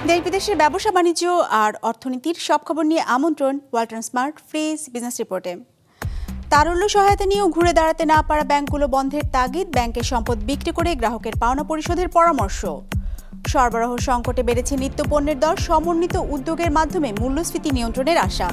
দেশ বিদেশের ব্যবসা বাণিজ্য আর অর্থনীতির সব খবর নিয়ে আমন্ত্রণ ওয়ালটন স্মার্ট ফ্রিজ বিজনেস রিপোর্টে। তারল্য সহায়তা নিয়েও ঘুরে দাঁড়াতে না পারা ব্যাংকগুলো বন্ধের তাগিদ, ব্যাংকের সম্পদ বিক্রি করে গ্রাহকের পাওনা পরিশোধের পরামর্শ। সরবরাহ সংকটে বেড়েছে নিত্যপণ্যের দর, সমন্বিত উদ্যোগের মাধ্যমে মূল্যস্ফীতি নিয়ন্ত্রণের আশা।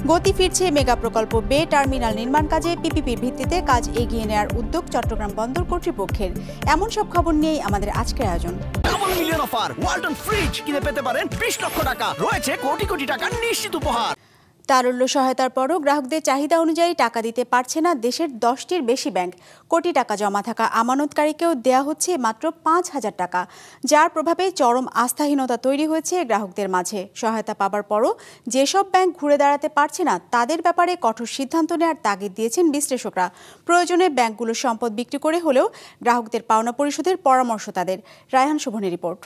গতি ফিরছে মেগা প্রকল্প বে টার্মিনাল নির্মাণ কাজে, পিপিপির ভিত্তিতে কাজ এগিয়ে নেওয়ার উদ্যোগ চট্টগ্রাম বন্দর কর্তৃপক্ষের। এমন সব খবর নিয়েই আমাদের আজকের আয়োজন। Double million offer, Walton fridge কিনে পেতে পারেন 20 লক্ষ টাকা, রয়েছে কোটি কোটি টাকার নিশ্চিত উপহার। তারল্য সহায়তার পরও গ্রাহকদের চাহিদা অনুযায়ী টাকা দিতে পারছে না দেশের 10টির বেশি ব্যাংক। কোটি টাকা জমা থাকা আমানতকারীকেও দেয়া হচ্ছে মাত্র 5,000 টাকা, যার প্রভাবে চরম আস্থাহীনতা তৈরি হয়েছে গ্রাহকদের মাঝে। সহায়তা পাবার পরও যেসব ব্যাংক ঘুরে দাঁড়াতে পারছে না তাদের ব্যাপারে কঠোর সিদ্ধান্ত নেওয়ার তাগিদ দিয়েছেন বিশ্লেষকরা। প্রয়োজনে ব্যাংকগুলোর সম্পদ বিক্রি করে হলেও গ্রাহকদের পাওনা পরিশোধের পরামর্শ তাদের। রায়হান শোভনের রিপোর্ট।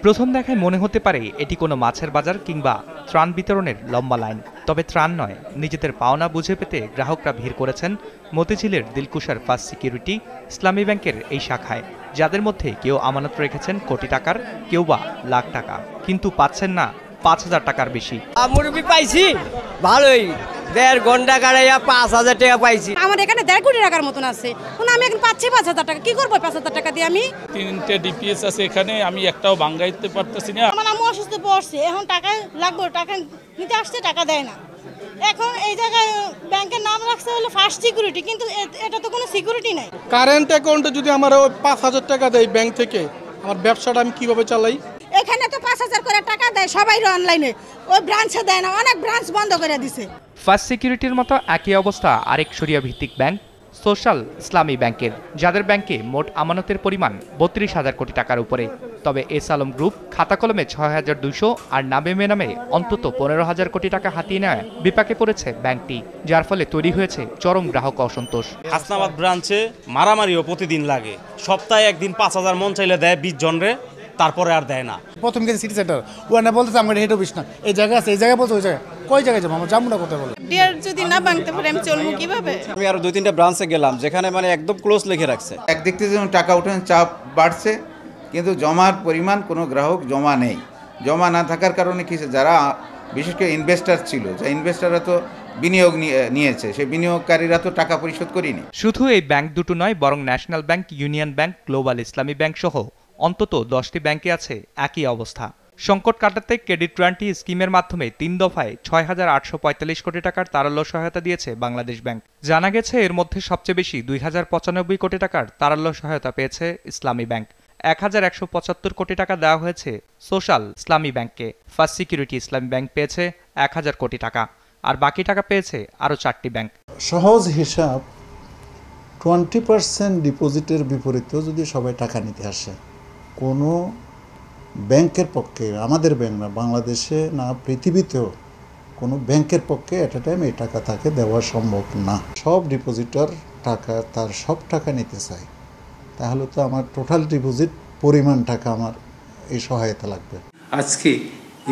প্রথম দেখায় মনে হতে পারে এটি কোনো মাছের বাজার কিংবা ত্রাণ বিতরণের লম্বা লাইন। তবে ত্রাণ নয়, নিজেদের পাওনা বুঝে পেতে গ্রাহকরা ভিড় করেছেন মতিঝিলের দিলকুশার ফার্স্ট সিকিউরিটি ইসলামী ব্যাংকের এই শাখায়, যাদের মধ্যে কেউ আমানত রেখেছেন কোটি টাকার, কেউ বা লাখ টাকা, কিন্তু পাচ্ছেন না 5,000 টাকার বেশি। মুরগি পাইছি ভালোই, 1.5 ঘন্টা কাটাইয়া 5,000 টাকা পাইছি। আমার এখানে 1.5 কোটি টাকার মতন আছে, আমি এখন পাচ্ছি 5,000 টাকা। কি করবো 5,000 টাকা দিয়ে? আমি 3টে ডিপিএস আছে এখানে, আমি একটাও ভাঙাইতে পারতেছি না। আমার আম্মু অসুস্থ পড়ছে, এখন টাকা লাগবে, টাকা নিতে আসছে, টাকা দেয় না। এখন এই জায়গায় ব্যাংকের নাম রাখছে হলো ফার্স্ট সিকিউরিটি, কিন্তু এটা তো কোনো সিকিউরিটি নাই। কারেন্ট অ্যাকাউন্টে যদি আমার 5,000 টাকা দেয় ব্যাংক থেকে, আমার ব্যবসাটা আমি কিভাবে চালাই? এখানে তো 5,000 করে টাকা দেয় সবাই অনলাইনে, ওই ব্রাঞ্চে দেয় না, অনেক ব্রাঞ্চ বন্ধ করে দিছে। ফার্স্ট সিকিউরিটির মতো একই অবস্থা আরেক শরিয়া ভিত্তিক ব্যাংক সোশ্যাল ইসলামী ব্যাংকের, যাদের ব্যাংকে মোট আমানতের পরিমাণ 32,000 কোটি টাকার উপরে। তবে এস আলম গ্রুপ খাতা কলমে 6,200 আর নামে বেনামে অন্তত 15,000 কোটি টাকা হাতিয়ে নেয় বিপাকে পড়েছে ব্যাংকটি, যার ফলে তৈরি হয়েছে চরম গ্রাহক অসন্তোষ। হাসনাবাদ ব্রাঞ্চে মারামারিও প্রতিদিন লাগে, সপ্তাহে একদিন 5,000 মন চাইলে দেয় 20 জনরে, তারপরে আর দেয় না। প্রথম গেছে সিটি সেন্টার, ওখানে বলতেছে আমার হেড অফিস না, এই জায়গা আছে, এই জায়গায় বলছে, ওই জায়গায় কই জায়গায় যাবো, আমার যাবো না কোথায় বলে। ডিয়ার যদি না ভাঙতে পারে আমি চলবো কিভাবে? আমি আরো 2-3টা ব্রাঞ্চে গেলাম, যেখানে মানে একদম ক্লোজ লিখে রাখছে। একদিক থেকে যেমন টাকা উঠানোর চাপ বাড়ছে, কিন্তু জমার পরিমাণ কোনো গ্রাহক জমা নেই। জমা না থাকার কারণে কি, যারা বিশেষ করে ইনভেস্টার ছিল, যে ইনভেস্টাররা তো বিনিয়োগ নিয়েছে, সেই বিনিয়োগকারীরা তো টাকা পরিশোধ করেনি। শুধু এই ব্যাংক দুটো নয়, বরং national bank, union bank, global ইসলামী ব্যাংক সহ অন্তত 10টি ব্যাংকে আছে একই অবস্থা। সংকট কাটাতে ক্রেডিট গ্যারান্টি স্কিমের মাধ্যমে 3 দফায় 6,845 কোটি টাকার তারল্য সহায়তা দিয়েছে বাংলাদেশ ব্যাংক। জানা গেছে এর মধ্যে সবচেয়ে বেশি 2,095 কোটি টাকার তারল্য সহায়তা পেয়েছে ইসলামী ব্যাংক। 1,175 কোটি টাকা দেওয়া হয়েছে সোশ্যাল ইসলামী ব্যাংককে। ফার্স্ট সিকিউরিটি ইসলামী ব্যাংক পেয়েছে 1,000 কোটি টাকা, আর বাকি টাকা পেয়েছে আরও 4টি ব্যাংক। সহজ হিসাব, 20% ডিপোজিটের বিপরীতেও যদি সবাই টাকা নিতে আসে, কোনো ব্যাংকের পক্ষে, আমাদের ব্যাংক না, বাংলাদেশে না পৃথিবীতেও কোনো ব্যাংকের পক্ষে এট এ টাইম এই টাকা তাকে দেওয়া সম্ভব না। সব ডিপোজিটর টাকা, তার সব টাকা নিতে চায়, তাহলে তো আমার টোটাল ডিপোজিট পরিমাণ টাকা আমার এই সহায়তা লাগবে। আজকে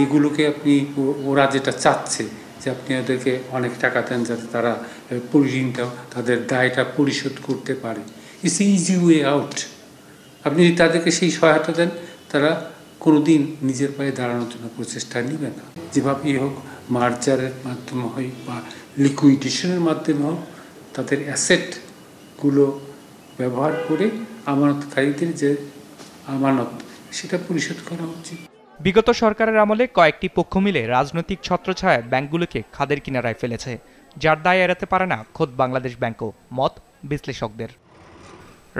এগুলোকে আপনি, ওরা যেটা চাচ্ছে যে আপনি ওদেরকে অনেক টাকা দেন যাতে তারা ঋণটা, তাদের দায়টা পরিশোধ করতে পারে। It's easy way out. আপনি যদি তাদেরকে সেই সহায়তা দেন, তারা কোনোদিন নিজের পায়ে দাঁড়ানোর জন্য প্রচেষ্টা নেবে না। যেভাবেই হোক, মার্জারের মাধ্যমে হোক বা লিকুইডেশনের মাধ্যমে হোক, তাদের অ্যাসেটগুলো ব্যবহার করে আমানতকারীদের যে আমানত, সেটা পরিশোধ করা উচিত। বিগত সরকারের আমলে কয়েকটি পক্ষ মিলে রাজনৈতিক ছত্রছায়ায় ব্যাংকগুলোকে খাদের কিনারায় ফেলেছে, যার দায় এড়াতে পারে না খোদ বাংলাদেশ ব্যাংকও, মত বিশ্লেষকদের।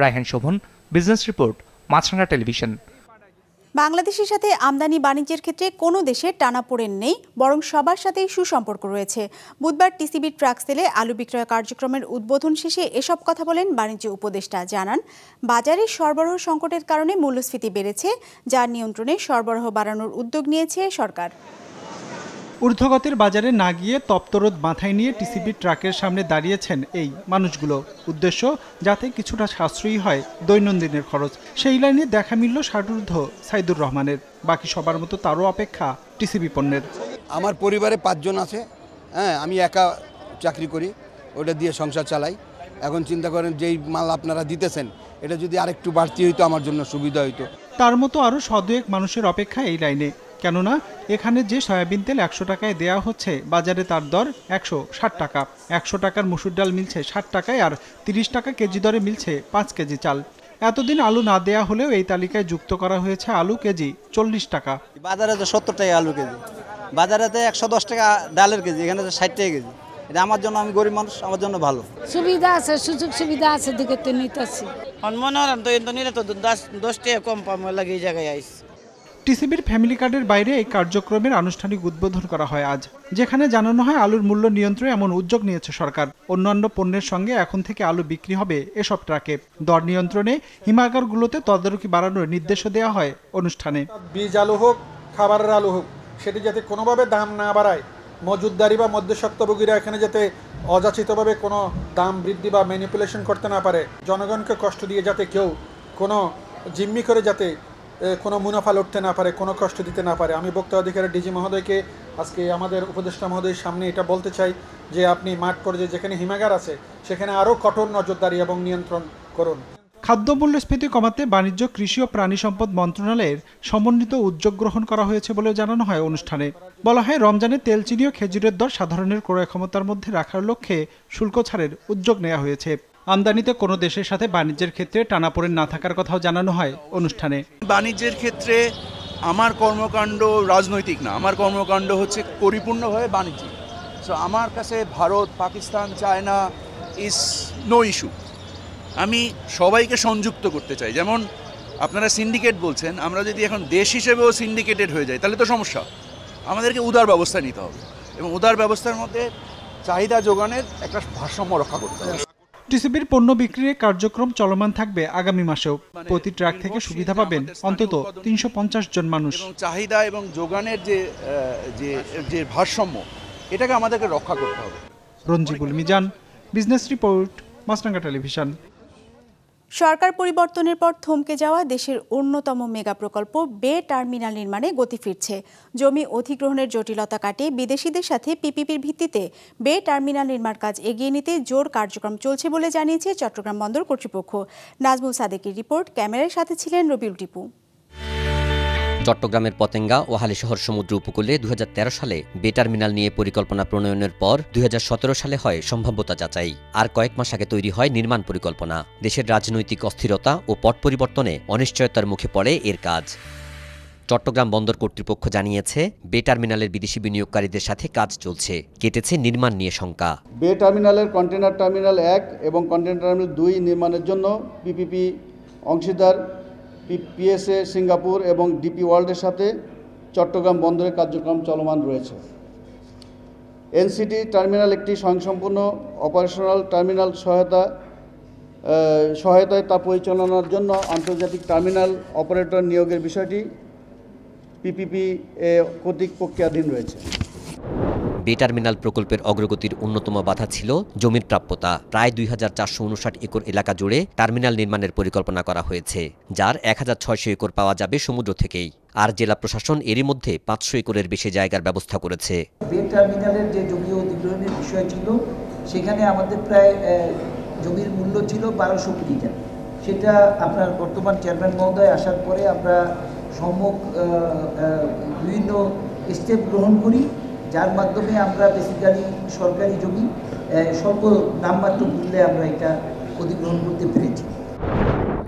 Raihan Sovan, business report, Maasranga television. বাংলাদেশের সাথে আমদানি বাণিজ্যের ক্ষেত্রে কোনো দেশের টানাপোড়েন নেই, বরং সবার সাথেই সুসম্পর্ক রয়েছে। বুধবার টিসিবির ট্রাক সেলে আলু বিক্রয় কার্যক্রমের উদ্বোধন শেষে এসব কথা বলেন বাণিজ্য উপদেষ্টা। জানান, বাজারে সরবরাহ সংকটের কারণে মূল্যস্ফীতি বেড়েছে, যার নিয়ন্ত্রণে সরবরাহ বাড়ানোর উদ্যোগ নিয়েছে সরকার। ঊর্ধ্বগতির বাজারে না গিয়ে তপ্তরোদ মাথায় নিয়ে টিসিবি ট্রাকের সামনে দাঁড়িয়েছেন এই মানুষগুলো। উদ্দেশ্য, যাতে কিছুটা সাশ্রয়ী হয় দৈনন্দিনের খরচ। সেই লাইনে দেখা মিলল ষাটঊর্ধ্ব সাইদুর রহমানের। বাকি সবার মতো তারও অপেক্ষা টিসিবি পণ্যের। আমার পরিবারে 5 জন আছে, হ্যাঁ, আমি একা চাকরি করি, ওটা দিয়ে সংসার চালাই। এখন চিন্তা করেন যেই মাল আপনারা দিতেছেন, এটা যদি আরেকটু বাড়তি হইতো আমার জন্য সুবিধা হইতো। তার মতো আরও শ'দুয়েক মানুষের অপেক্ষা এই লাইনে, কেননা এখানে যে সয়াবিন তেল 100 টাকায় দেওয়া হচ্ছে, বাজারে তার দর 160 টাকা। 100 টাকার মসুর ডাল মিলছে 60 টাকায়, আর 30 টাকা কেজি দরে মিলছে 5 কেজি চাল। এতদিন আলু না দেয়া হলেও এই তালিকায় যুক্ত করা হয়েছে আলু কেজি 40 টাকা। বাজারে তো 70 টাকা আলু কেজি, বাজারে 110 টাকা ডালের কেজি, এখানে 60 টাকা কেজি। এটা আমার জন্য, আমি গরিব মানুষ, আমার জন্য ভালো সুবিধা আছে, সুযোগ সুবিধা আছে দিকে তো নিতেছি। মনে হয় তো নিলে তো 10 টাকা কম পাবো লাগে এই জায়গায় আইস। টিসিবির ফ্যামিলি কার্ডের বাইরে এই কার্যক্রমের আনুষ্ঠানিক উদ্বোধন করা হয় আজ, যেখানে জানানো হয় আলুর মূল্য নিয়ন্ত্রণে এমন উদ্যোগ নিয়েছে সরকার। অন্যান্য পণ্যের সঙ্গে এখন থেকে আলু বিক্রি হবে এসব ট্রাকে। দর নিয়ন্ত্রণে হিমাগারগুলোতে তদারকি বাড়ানোর নির্দেশও দেওয়া হয় অনুষ্ঠানে। বীজ আলু হোক, খাবারের আলু হোক, সেটি যাতে কোনোভাবে দাম না বাড়ায়, মজুতদারি বা মধ্যস্বত্বভোগীরা এখানে যাতে অযাচিতভাবে কোনো দাম বৃদ্ধি বা ম্যানিপুলেশন করতে না পারে, জনগণকে কষ্ট দিয়ে যাতে কেউ কোনো জিম্মি করে যাতে কোনো মুনাফা লুটতে না পারে, কোনো কষ্ট দিতে না পারে। আমি ভোক্তা অধিকারের ডিজি মহোদয়কে আজকে আমাদের উপদেষ্টা মহোদয়ের সামনে এটা বলতে চাই যে আপনি মাঠ পর্যায়ে যেখানে হিমাগার আছে সেখানে আরও কঠোর নজরদারি এবং নিয়ন্ত্রণ করুন। খাদ্য মূল্যস্ফীতি কমাতে বাণিজ্য, কৃষি ও প্রাণী সম্পদ মন্ত্রণালয়ের সমন্বিত উদ্যোগ গ্রহণ করা হয়েছে বলে জানানো হয় অনুষ্ঠানে। বলা হয়, রমজানে তেল, চিনি ও খেজুরের দর সাধারণের ক্রয় ক্ষমতার মধ্যে রাখার লক্ষ্যে শুল্ক ছাড়ের উদ্যোগ নেওয়া হয়েছে। আমদানিতে কোনো দেশের সাথে বাণিজ্যের ক্ষেত্রে টানাপোড়েন না থাকার কথাও জানানো হয় অনুষ্ঠানে। বাণিজ্যের ক্ষেত্রে আমার কর্মকাণ্ড রাজনৈতিক না, আমার কর্মকাণ্ড হচ্ছে পরিপূর্ণভাবে বাণিজ্যিক। সো আমার কাছে Bharat, Pakistan, China is no issue. আমি সবাইকে সংযুক্ত করতে চাই। যেমন আপনারা সিন্ডিকেট বলছেন, আমরা যদি এখন দেশ হিসেবেও সিন্ডিকেটেড হয়ে যাই তাহলে তো সমস্যা। আমাদেরকে উদার ব্যবস্থা নিতে হবে এবং উদার ব্যবস্থার মধ্যে চাহিদা যোগানের একটা ভারসাম্য রক্ষা করতে হবে। টিসিবির পণ্য বিক্রির কার্যক্রম চলমান থাকবে আগামী মাসেও। প্রতি ট্রাক থেকে সুবিধা পাবেন অন্তত 350 জন মানুষ। চাহিদা এবং যোগানের যে ভারসাম্য, এটাকে আমাদেরকে রক্ষা করতে হবে। রঞ্জিবুল মিজান, বিজনেস রিপোর্ট, মাছরাঙ্গা টেলিভিশন। সরকার পরিবর্তনের পর থমকে যাওয়া দেশের অন্যতম মেগা প্রকল্প বে টার্মিনাল নির্মাণে গতি ফিরছে। জমি অধিগ্রহণের জটিলতা কাটিয়ে বিদেশিদের সাথে পিপিপির ভিত্তিতে বে টার্মিনাল নির্মাণ কাজ এগিয়ে নিতে জোর কার্যক্রম চলছে বলে জানিয়েছে চট্টগ্রাম বন্দর কর্তৃপক্ষ। নাজমুল সাদেকের রিপোর্ট, ক্যামেরার সাথে ছিলেন রবিউল টিপু। চট্টগ্রামের পতেঙ্গা ও হালিশহর সমুদ্র উপকূলে 2013 সালে বে টার্মিনাল নিয়ে পরিকল্পনা প্রণয়নের পর 2017 সালে হয় সম্ভাব্যতা যাচাই। আর কয়েক মাস আগে তৈরি হয় নির্মাণ পরিকল্পনা। দেশের রাজনৈতিক অস্থিরতা ও পট পরিবর্তনে অনিশ্চয়তার মুখে পড়ে এর কাজ। চট্টগ্রাম বন্দর কর্তৃপক্ষ জানিয়েছে, বে টার্মিনালের বিদেশি বিনিয়োগকারীদের সাথে কাজ চলছে, কেটেছে নির্মাণ নিয়ে শঙ্কা। বে টার্মিনালের কন্টেনার টার্মিনাল 1 এবং কন্টেনার টার্মিনাল 2 নির্মাণের জন্য পিপিপি অংশীদার পিএসএ সিঙ্গাপুর এবং ডিপি ওয়ার্ল্ডের সাথে চট্টগ্রাম বন্দরের কার্যক্রম চলমান রয়েছে। এনসিটি টার্মিনাল একটি স্বয়ংসম্পূর্ণ অপারেশনাল টার্মিনাল সহায়তায় তা পরিচালনার জন্য আন্তর্জাতিক টার্মিনাল অপারেটর নিয়োগের বিষয়টি পিপিপি কর্তৃক প্রক্রিয়াধীন রয়েছে। বে টার্মিনাল প্রকল্পের অগ্রগতির অন্যতম বাধা ছিল জমির প্রাপ্যতা। প্রায় 2450 একর এলাকা জুড়ে টার্মিনাল নির্মাণের পরিকল্পনা করা হয়েছে, যার 1600 একর পাওয়া যাবে সমুদ্র থেকেই। আর জেলা প্রশাসন এরই মধ্যে 500 একরের বেশি জায়গার ব্যবস্থা করেছে। বে টার্মিনালের যে জমি অধিগ্রহণের বিষয় ছিল, সেখানে আমাদের প্রায় জমির মূল্য ছিল 1200 কোটি টাকা। সেটা আপনার বর্তমান চেয়ারম্যান মহোদয় আসার পরে আমরা সম্মুখ বিভিন্ন স্টেপ গ্রহণ করি, যার মাধ্যমে আমরা বেসিক্যালি সরকারি জমি স্বল্প নামমাত্র মূল্যে আমরা এটা অধিগ্রহণ করতে পেরেছি।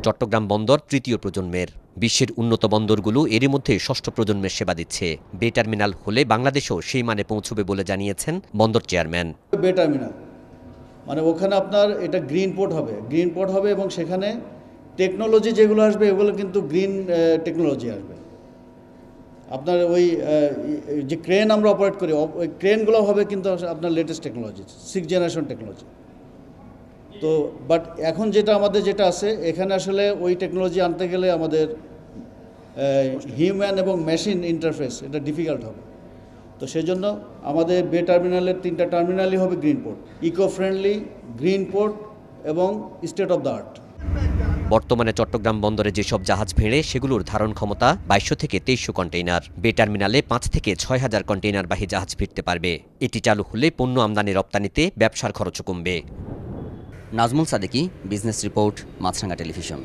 চট্টগ্রাম বন্দর তৃতীয় প্রজন্মের। বিশ্বের উন্নত বন্দরগুলো এরই মধ্যে ষষ্ঠ প্রজন্মের সেবা দিচ্ছে। বে টার্মিনাল হলে বাংলাদেশও সেই মানে পৌঁছবে বলে জানিয়েছেন বন্দর চেয়ারম্যান। বে টার্মিনাল মানে ওখানে আপনার এটা গ্রিন পোর্ট হবে এবং সেখানে টেকনোলজি যেগুলো আসবে এগুলো কিন্তু গ্রিন টেকনোলজি আসবে। আপনার ওই যে ক্রেন আমরা অপারেট করি, ওই ক্রেনগুলো হবে কিন্তু আপনার latest technology, 6th generation technology. তো বাট এখন আমাদের যেটা আছে, এখানে আসলে ওই টেকনোলজি আনতে গেলে আমাদের হিউম্যান এবং মেশিন ইন্টারফেস এটা ডিফিকাল্ট হবে। তো সেজন্য আমাদের বে টার্মিনালের 3টা টার্মিনালই হবে green port, eco friendly, green port এবং স্টেট অফ দ্য আর্ট। বর্তমানে চট্টগ্রাম বন্দরে যেসব জাহাজ ভেড়ে সেগুলোর ধারণ ক্ষমতা 2200 থেকে 2300 কন্টেইনার। বে টার্মিনালে 5 থেকে 6000 কন্টেইনারবাহী জাহাজ ফিরতে পারবে। এটি চালু হলে পণ্য আমদানি রপ্তানিতে ব্যবসার খরচও কমবে। Nazmul Sadeki, business report, Maasranga television.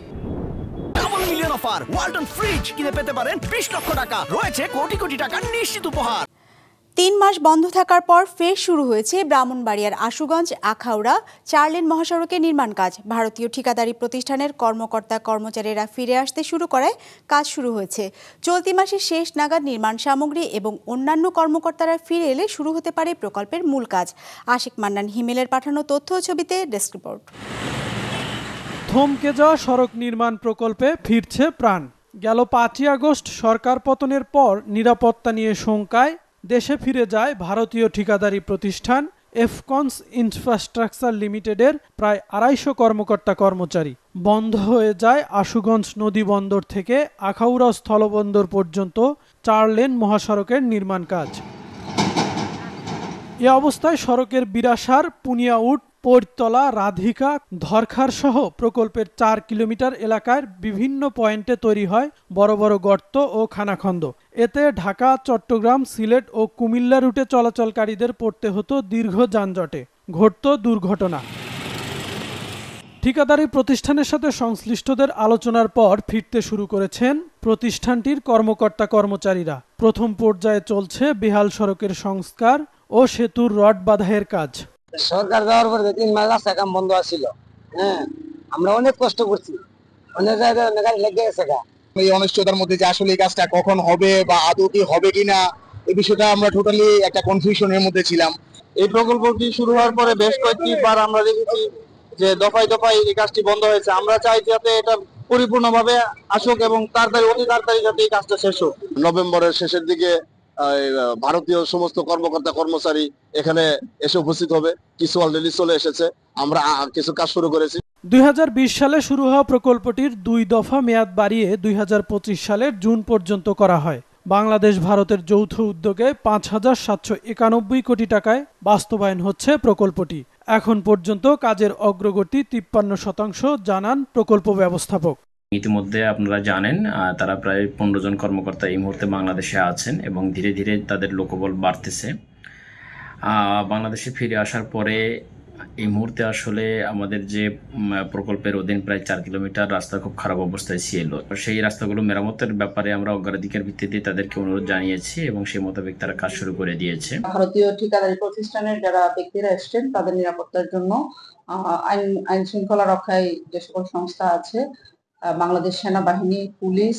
Double million offer Walton fridge কিনে পেতে পারেন 20 লক্ষ টাকা, রয়েছে কোটি কোটি টাকার নিশ্চিত উপহার। 3 মাস বন্ধ থাকার পর ফের শুরু হয়েছে ব্রাহ্মণবাড়িয়ার আশুগঞ্জ আখাউড়া 4 লেন মহাসড়কের নির্মাণ কাজ। ভারতীয় ঠিকাদারি প্রতিষ্ঠানের কর্মকর্তা কর্মচারীরা ফিরে আসতে শুরু করায় কাজ শুরু হয়েছে। চলতি মাসের শেষ নাগাদ নির্মাণ সামগ্রী এবং অন্যান্য কর্মকর্তারা ফিরে এলে শুরু হতে পারে প্রকল্পের মূল কাজ। আশিক মান্নান হিমেলের পাঠানো তথ্য ও ছবিতে ডেস্ক রিপোর্ট। থমকে যাওয়া সড়ক নির্মাণ প্রকল্পে ফিরছে প্রাণ। গেল 5ই আগস্ট সরকার পতনের পর নিরাপত্তা নিয়ে শঙ্কায় দেশে ফিরে যায় ভারতীয় ঠিকাদারি প্রতিষ্ঠান এফকনস ইনফ্রাস্ট্রাকচার লিমিটেডের প্রায় 250 কর্মকর্তা কর্মচারী। বন্ধ হয়ে যায় আশুগঞ্জ নদী বন্দর থেকে আখাউড়া স্থলবন্দর পর্যন্ত 4 লেন মহাসড়কের নির্মাণ কাজ। এ অবস্থায় সড়কের বিরাসার, পুনিয়াউট, পৈরতলা, রাধিকা, ধরখার সহ প্রকল্পের 4 কিলোমিটার এলাকার বিভিন্ন পয়েন্টে তৈরি হয় বড় বড় গর্ত ও খানাখন্দ। এতে ঢাকা, চট্টগ্রাম, সিলেট ও কুমিল্লা রুটে চলাচলকারীদের পড়তে হতো দীর্ঘ যানজটে, ঘটত দুর্ঘটনা। ঠিকাদারি প্রতিষ্ঠানের সাথে সংশ্লিষ্টদের আলোচনার পর ফিরতে শুরু করেছেন প্রতিষ্ঠানটির কর্মকর্তা কর্মচারীরা। প্রথম পর্যায়ে চলছে বেহাল সড়কের সংস্কার ও সেতুর রড বাঁধাইয়ের কাজ। সরকার দেওয়ার পরে 3 মাস রাস্তা কাম বন্ধ আছিল। আমরা অনেক কষ্ট করছি, অনেক জায়গায় অনেক গাড়ি লেগে গেছে। এই অনিশ্চয়তার মধ্যে যে আসলে এই কাজটা কখন হবে বা আদৌ কি হবে কিনা, এই বিষয়টা আমরা টোটালি একটা কনফিউশনের মধ্যে ছিলাম। এই প্রকল্পটি শুরু হওয়ার পরে বেশ কয়েকবার আমরা দেখেছি যে দফায় দফায় এই কাজটি বন্ধ হয়েছে। আমরা চাই যাতে এটা পরিপূর্ণভাবে আসুক এবং তাড়াতাড়ি, অতি তাড়াতাড়ি যাতে এই কাজটা শেষ হোক। নভেম্বরের শেষের দিকে ভারতীয় সমস্ত কর্মকর্তা কর্মচারী এখানে এসে উপস্থিত হবে। কিছু অলরেডি চলে এসেছে, আমরা কিছু কাজ শুরু করেছি। 2020 সালে শুরু হওয়া প্রকল্পটির 2 দফা মেয়াদ বাড়িয়ে 2025 সালের জুন পর্যন্ত করা হয়। বাংলাদেশ ভারতের যৌথ উদ্যোগে 5,791 কোটি টাকায় বাস্তবায়ন হচ্ছে প্রকল্পটি। এখন পর্যন্ত কাজের অগ্রগতি 53% জানান প্রকল্প ব্যবস্থাপক। ইতিমধ্যে আপনারা জানেন তারা প্রায় 15 জন কর্মকর্তা এই মুহূর্তে বাংলাদেশে আছেন এবং ধীরে ধীরে তাদের লোকবল বাড়তেছে। বাংলাদেশে ফিরে আসার পরে এই মুহূর্তে আসলে আমাদের যে প্রকল্পের অধীন প্রায় 4 কিলোমিটার রাস্তা খুব খারাপ অবস্থায় ছিল। সেই রাস্তাগুলো মেরামতের ব্যাপারে আমরা অগ্রাধিকার ভিত্তিতে তাদেরকে অনুরোধ জানিয়েছি এবং সেই মোতাবেক তারা কাজ শুরু করে দিয়েছে। ভারতীয় ঠিকাদারি প্রতিষ্ঠানের যারা ব্যক্তিরা এসছেন তাদের নিরাপত্তার জন্য আইন শৃঙ্খলা রক্ষায় যে সকল সংস্থা আছে, বাংলাদেশ সেনাবাহিনী, পুলিশ,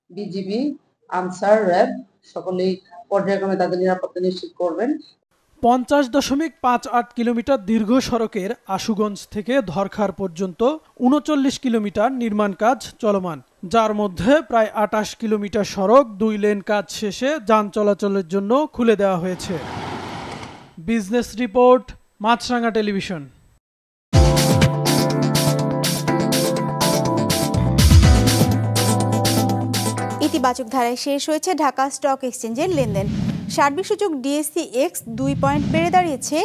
বিজিবি, আনসার, র্যাব সকলেই পর্যায়ক্রমে তাদের নিরাপত্তা নিশ্চিত করবেন। 50.58 কিলোমিটার দীর্ঘ সড়কের আশুগঞ্জ থেকে ধরখার পর্যন্ত 39 কিলোমিটার নির্মাণ কাজ চলমান, যার মধ্যে প্রায় 28 কিলোমিটার সড়ক 2 লেন কাজ শেষে যান চলাচলের জন্য খুলে দেওয়া হয়েছে। Business report, Maasranga television. ইতিবাচক ধারায় শেষ হয়েছে ঢাকা স্টক এক্সচেঞ্জের লেনদেন। সার্বিক সূচক ডিএসসি এক্স 2 পয়েন্ট বেড়ে দাঁড়িয়েছে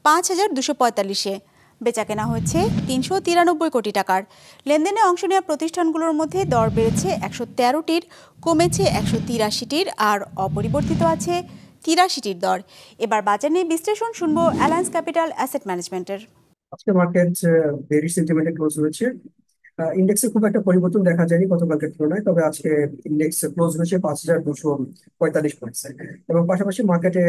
5,245-এ। বেচাকেনা হয়েছে 393 কোটি টাকার। লেনদেনে অংশ নেওয়া প্রতিষ্ঠানগুলোর মধ্যে দর বেড়েছে 113টির, কমেছে 183টির, আর অপরিবর্তিত আছে 83টির দর। এবার বাজার নিয়ে বিশ্লেষণ শুনবো অ্যালায়েন্স ক্যাপিটাল অ্যাসেট ম্যানেজমেন্টের। আজকে মার্কেট বেরিশ সেন্টিমেন্টে ক্লোজ হয়েছে। ইন্ডেক্সে খুব একটা পরিবর্তন দেখা যায়নি গতকালকের তুলনায়, তবে আজকে ইন্ডেক্স ক্লোজ হয়েছে 5,245 পয়েন্টস এবং পাশাপাশি মার্কেটে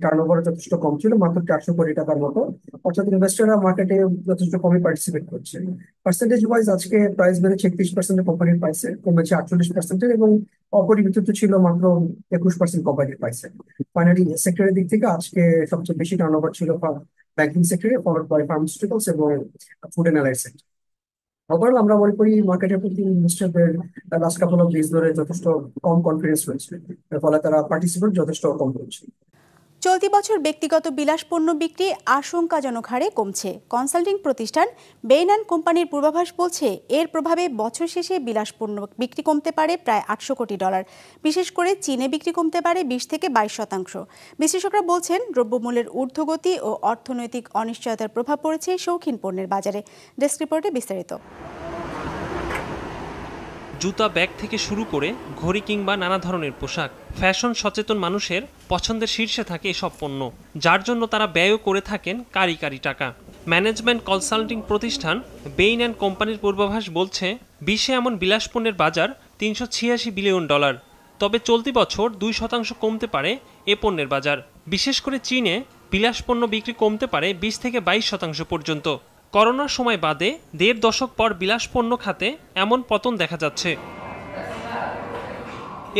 টার্নওভার যথেষ্ট কম ছিল, মাত্র 400 কোটি টাকার মতো। অর্থাৎ ইনভেস্টররা মার্কেটে যথেষ্ট কমই পার্টিসিপেট করছে। পার্সেন্টেজ ওয়াইজ আজকে প্রাইস বেড়েছে 31% কোম্পানির প্রাইসে, কমেছে 48% এবং অপরিবর্তিত ছিল মাত্র 21% কোম্পানির প্রাইসে। ফাইনালি সেক্টরের দিক থেকে আজকে সবচেয়ে বেশি টার্নওভার ছিল ব্যাংকিং সেক্টরে, ফলোড বাই ফার্মাসিউটিক্যালস এবং food and allied sector. Overall আমরা মনে করি মার্কেটের প্রতি ইনভেস্টরদের লাস্ট কাপল অফ ডেজ ধরে যথেষ্ট কম কনফিডেন্স রয়েছে, এর ফলে তারা পার্টিসিপেট যথেষ্ট কম করছে। চলতি বছর ব্যক্তিগত বিলাস পণ্য বিক্রি আশঙ্কাজনক হারে কমছে। কনসাল্টিং প্রতিষ্ঠান বেইন অ্যান্ড কোম্পানির পূর্বাভাস বলছে এর প্রভাবে বছর শেষে বিলাস পণ্য বিক্রি কমতে পারে প্রায় $800 কোটি। বিশেষ করে চীনে বিক্রি কমতে পারে 20 থেকে 22%। বিশ্লেষকরা বলছেন দ্রব্যমূল্যের ঊর্ধ্বগতি ও অর্থনৈতিক অনিশ্চয়তার প্রভাব পড়েছে শৌখিন পণ্যের বাজারে। ডেস্ক রিপোর্টে বিস্তারিত। জুতা, ব্যাগ থেকে শুরু করে ঘড়ি কিংবা নানা ধরনের পোশাক, ফ্যাশন সচেতন মানুষের পছন্দের শীর্ষে থাকে এসব পণ্য, যার জন্য তারা ব্যয়ও করে থাকেন কারি কারি টাকা। ম্যানেজমেন্ট কনসাল্টিং প্রতিষ্ঠান বেইন অ্যান্ড কোম্পানির পূর্বাভাস বলছে বিশ্বে এমন বিলাসপণ্যের বাজার $386 বিলিয়ন। তবে চলতি বছর 2% কমতে পারে এ পণ্যের বাজার। বিশেষ করে চীনে বিলাসপণ্য বিক্রি কমতে পারে 20 থেকে 22% পর্যন্ত। করোনার সময় বাদে 1.5 দশক পর বিলাসপণ্য খাতে এমন পতন দেখা যাচ্ছে।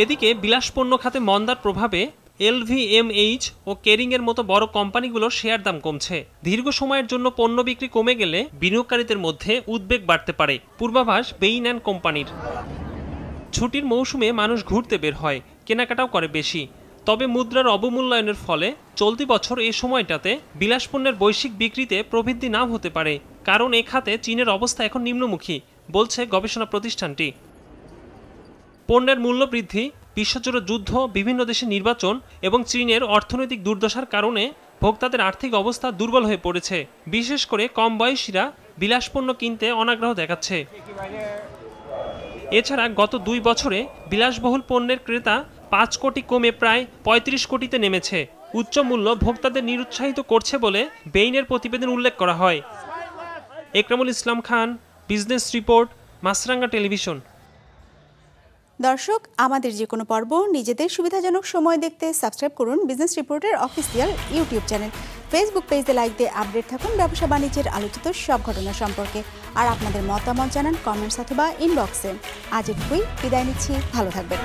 এদিকে বিলাসপণ্য খাতে মন্দার প্রভাবে LVMH ও কেরিংয়ের মতো বড় কোম্পানিগুলোর শেয়ার দাম কমছে। দীর্ঘ সময়ের জন্য পণ্য বিক্রি কমে গেলে বিনিয়োগকারীদের মধ্যে উদ্বেগ বাড়তে পারে, পূর্বাভাস বেইন অ্যান্ড কোম্পানির। ছুটির মৌসুমে মানুষ ঘুরতে বের হয়, কেনাকাটাও করে বেশি। তবে মুদ্রার অবমূল্যায়নের ফলে চলতি বছর এই সময়টাতে বিলাসপণ্যের বৈশ্বিক বিক্রিতে প্রবৃদ্ধি নাও হতে পারে, কারণ এ খাতে চীনের অবস্থা এখন নিম্নমুখী, বলছে গবেষণা প্রতিষ্ঠানটি। পণ্যের মূল্য বৃদ্ধি, বিশ্বজুড়ে যুদ্ধ, বিভিন্ন দেশে নির্বাচন এবং চীনের অর্থনৈতিক দুর্দশার কারণে ভোক্তাদের আর্থিক অবস্থা দুর্বল হয়ে পড়েছে। বিশেষ করে কম বয়সীরা বিলাসপণ্য কিনতে অনাগ্রহ দেখাচ্ছে। এছাড়া গত 2 বছরে বিলাসবহুল পণ্যের ক্রেতা 5 কোটি কমে প্রায় 35 কোটিতে নেমেছে। উচ্চ মূল্য ভোক্তাদের নিরুৎসাহিত করছে বলে বেইনের প্রতিবেদন উল্লেখ করা হয়। একরামুল ইসলাম খান, বিজনেস রিপোর্ট, মাছরাঙ্গা টেলিভিশন। দর্শক, আমাদের যে কোনো পর্ব নিজেদের সুবিধাজনক সময় দেখতে সাবস্ক্রাইব করুন বিজনেস রিপোর্টের অফিসিয়াল ইউটিউব চ্যানেল। ফেসবুক পেজে লাইক দিয়ে আপডেট থাকুন ব্যবসা বাণিজ্যের আলোচিত সব ঘটনা সম্পর্কে। আর আপনাদের মতামত জানান কমেন্টস অথবা ইনবক্সে। আজ এটুকুই, বিদায় নিচ্ছি, ভালো থাকবেন।